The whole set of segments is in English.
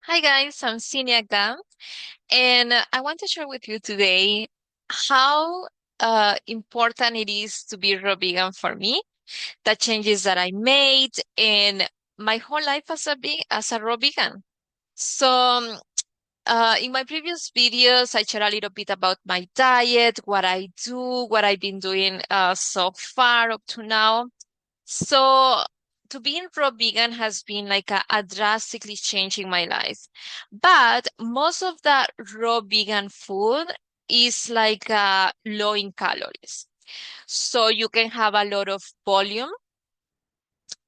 Hi guys, I'm Sinia Glam, and I want to share with you today how important it is to be raw vegan for me, the changes that I made, and my whole life as a raw vegan. In my previous videos, I shared a little bit about my diet, what I do, what I've been doing so far up to now. So to being raw vegan has been like a drastically changing my life. But most of that raw vegan food is like low in calories. So you can have a lot of volume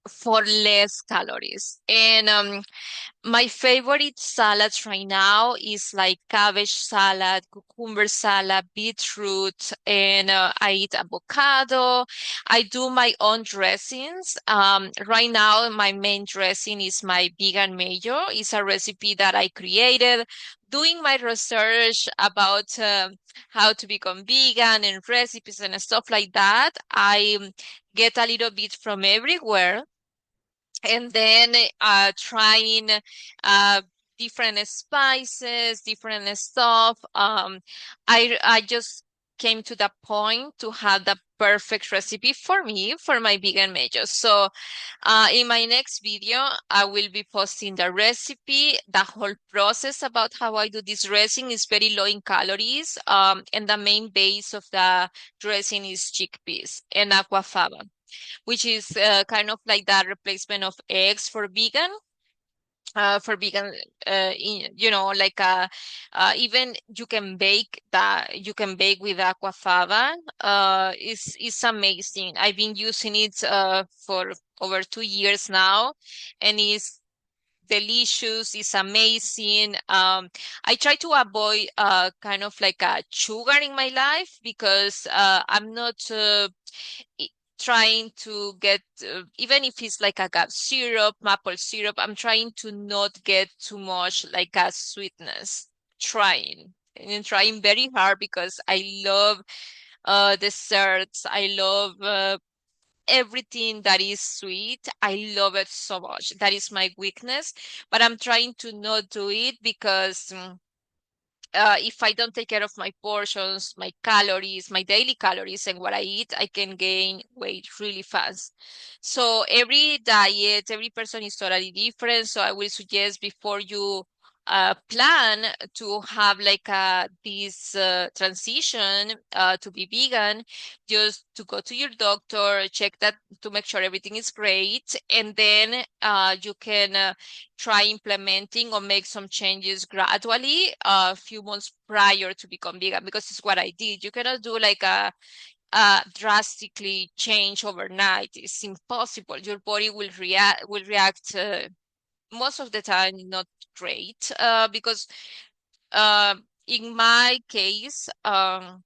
for less calories. And my favorite salads right now is like cabbage salad, cucumber salad, beetroot, and I eat avocado. I do my own dressings. Right now, my main dressing is my vegan mayo. It's a recipe that I created. Doing my research about how to become vegan and recipes and stuff like that, I get a little bit from everywhere and then trying uh, different spices, different stuff. I just came to the point to have the perfect recipe for me for my vegan majors. So in my next video, I will be posting the recipe. The whole process about how I do this dressing is very low in calories, and the main base of the dressing is chickpeas and aquafaba, which is kind of like that replacement of eggs for vegan like even you can bake with aquafaba. It's amazing. I've been using it for over 2 years now, and it's delicious. It's amazing. I try to avoid kind of like a sugar in my life because I'm not i- trying to get even if it's like a syrup, maple syrup, I'm trying to not get too much like a sweetness. Trying and trying very hard because I love desserts. I love everything that is sweet. I love it so much. That is my weakness, but I'm trying to not do it because if I don't take care of my portions, my calories, my daily calories, and what I eat, I can gain weight really fast. So every diet, every person is totally different. So I will suggest before you plan to have like this transition to be vegan, just to go to your doctor, check that to make sure everything is great, and then you can try implementing or make some changes gradually a few months prior to become vegan, because it's what I did. You cannot do like a drastically change overnight. It's impossible. Your body will react most of the time not great because uh, in my case a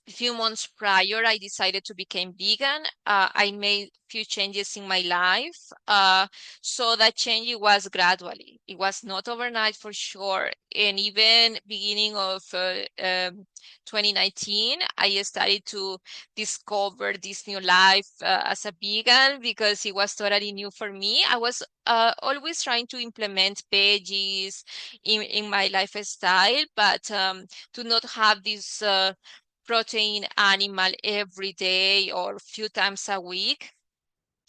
few months prior, I decided to become vegan. I made few changes in my life. So that change it was gradually. It was not overnight for sure. And even beginning of 2019, I started to discover this new life as a vegan because it was totally new for me. I was always trying to implement veggies in my lifestyle, but to not have this protein animal every day or a few times a week.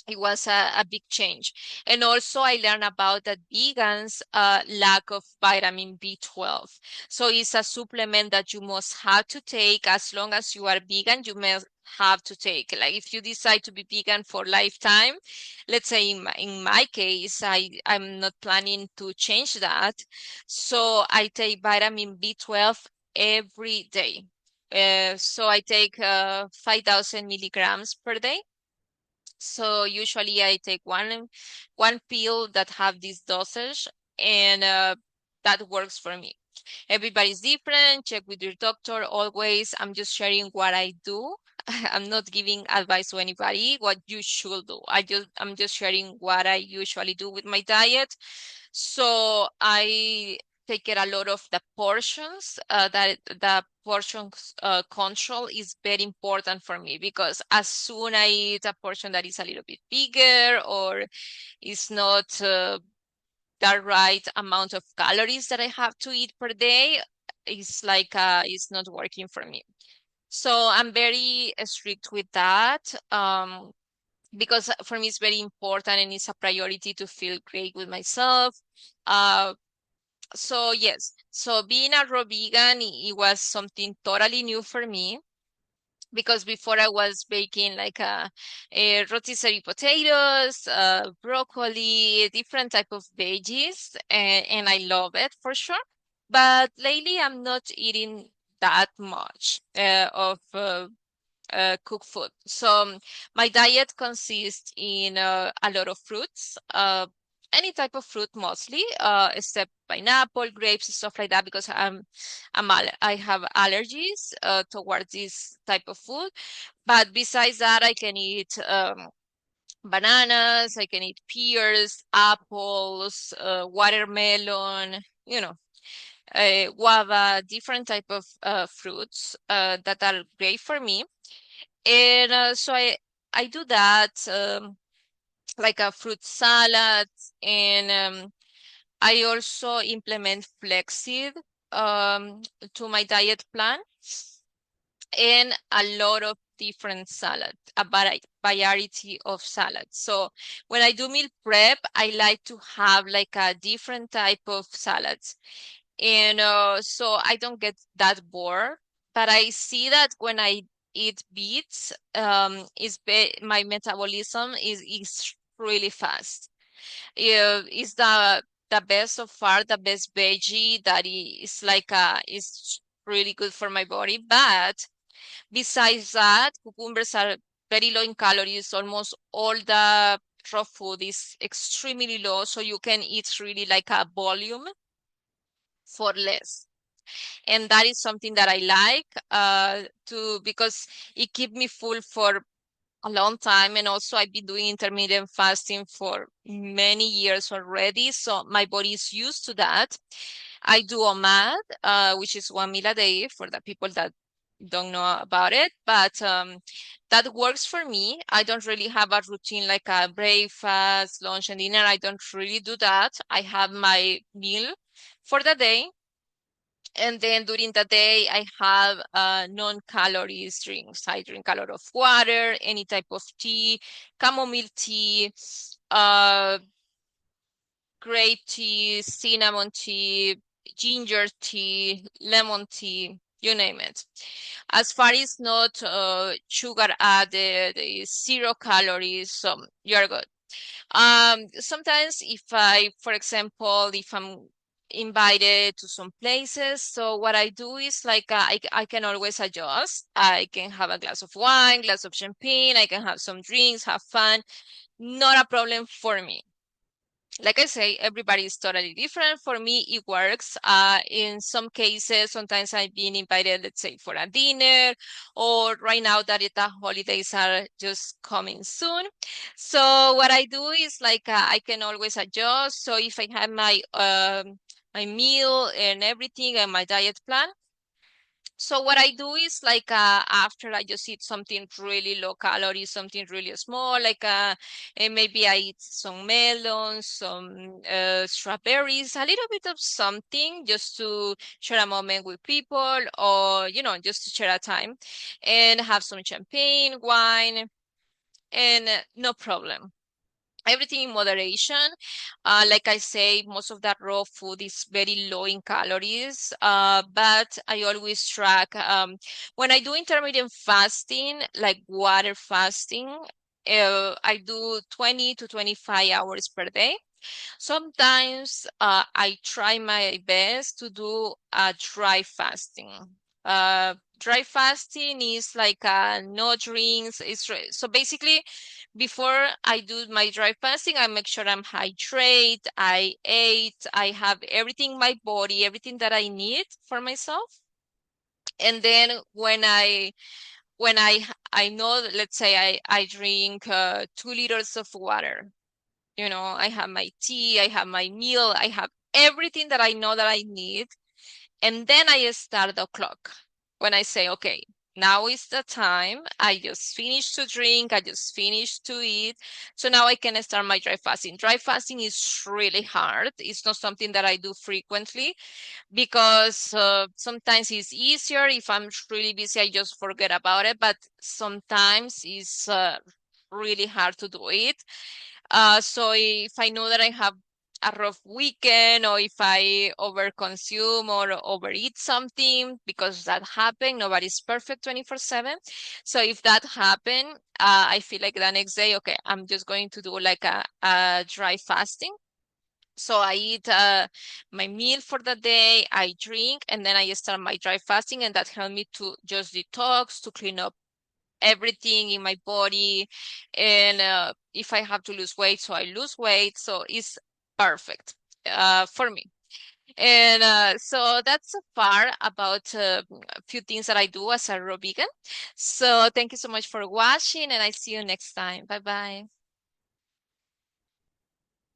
It was a big change. And also I learned about that vegans lack of vitamin B12. So it's a supplement that you must have to take as long as you are vegan, you must have to take. Like if you decide to be vegan for lifetime, let's say in my case, I'm not planning to change that. So I take vitamin B12 every day. So I take 5,000 milligrams per day. So usually I take one pill that have this dosage, and that works for me. Everybody's different. Check with your doctor always. I'm just sharing what I do. I'm not giving advice to anybody what you should do. I'm just sharing what I usually do with my diet. So I take care a lot of the portions. That the portions control is very important for me because as soon I eat a portion that is a little bit bigger or is not the right amount of calories that I have to eat per day is like it's not working for me. So I'm very strict with that. Because for me it's very important and it's a priority to feel great with myself. Uh, so yes, so being a raw vegan, it was something totally new for me because before I was baking like a rotisserie potatoes, broccoli, different type of veggies, and I love it for sure. But lately, I'm not eating that much of cooked food. So my diet consists in a lot of fruits, any type of fruit mostly, except pineapple, grapes, stuff like that, because I have allergies towards this type of food. But besides that, I can eat bananas, I can eat pears, apples, watermelon, guava, different type of fruits that are great for me. And so I do that like a fruit salad, and I also implement flaxseed to my diet plan, and a lot of different salads, a variety of salads. So when I do meal prep, I like to have like a different type of salads. And so I don't get that bored. But I see that when I eat beets, my metabolism is really fast. It's the best so far, the best veggie that is like is really good for my body. But besides that, cucumbers are very low in calories. Almost all the raw food is extremely low, so you can eat really like a volume for less. And that is something that I like to because it keep me full for a long time. And also I've been doing intermittent fasting for many years already, so my body is used to that. I do OMAD, which is 1 meal a day for the people that don't know about it, but that works for me. I don't really have a routine like a breakfast, lunch, and dinner. I don't really do that. I have my meal for the day, and then during the day, I have non-calories drinks. I drink a lot of water, any type of tea, chamomile tea, uh, grape tea, cinnamon tea, ginger tea, lemon tea, you name it. As far as not sugar added, is 0 calories, so you're good. Sometimes if for example, if I'm invited to some places, so what I do is like I can always adjust. I can have a glass of wine, glass of champagne, I can have some drinks, have fun. Not a problem for me. Like I say, everybody is totally different. For me, it works. In some cases, sometimes I've been invited, let's say, for a dinner, or right now that the holidays are just coming soon. So what I do is like I can always adjust. So if I have my meal and everything and my diet plan, so what I do is like after I just eat something really low calorie, something really small, like and maybe I eat some melons, some strawberries, a little bit of something just to share a moment with people, or just to share a time, and have some champagne, wine, and no problem. Everything in moderation. Like I say, most of that raw food is very low in calories, but I always track. When I do intermittent fasting, like water fasting, I do 20 to 25 hours per day. Sometimes I try my best to do a dry fasting. Dry fasting is like no drinks. So basically, before I do my dry fasting, I make sure I'm hydrated, I ate, I have everything in my body, everything that I need for myself. And then when I know, let's say I drink 2 liters of water. I have my tea, I have my meal, I have everything that I know that I need. And then I start the clock when I say, okay, now is the time. I just finished to drink, I just finished to eat. So now I can start my dry fasting. Dry fasting is really hard. It's not something that I do frequently because sometimes it's easier. If I'm really busy, I just forget about it. But sometimes it's really hard to do it. So if I know that I have a rough weekend, or if I overconsume or overeat something, because that happened, nobody's perfect 24/7. So if that happened, I feel like the next day, okay, I'm just going to do like a dry fasting. So I eat my meal for the day, I drink, and then I start my dry fasting, and that helped me to just detox, to clean up everything in my body. And if I have to lose weight, so I lose weight. So it's perfect for me. And so that's so far about a few things that I do as a raw vegan. So thank you so much for watching, and I see you next time. Bye bye.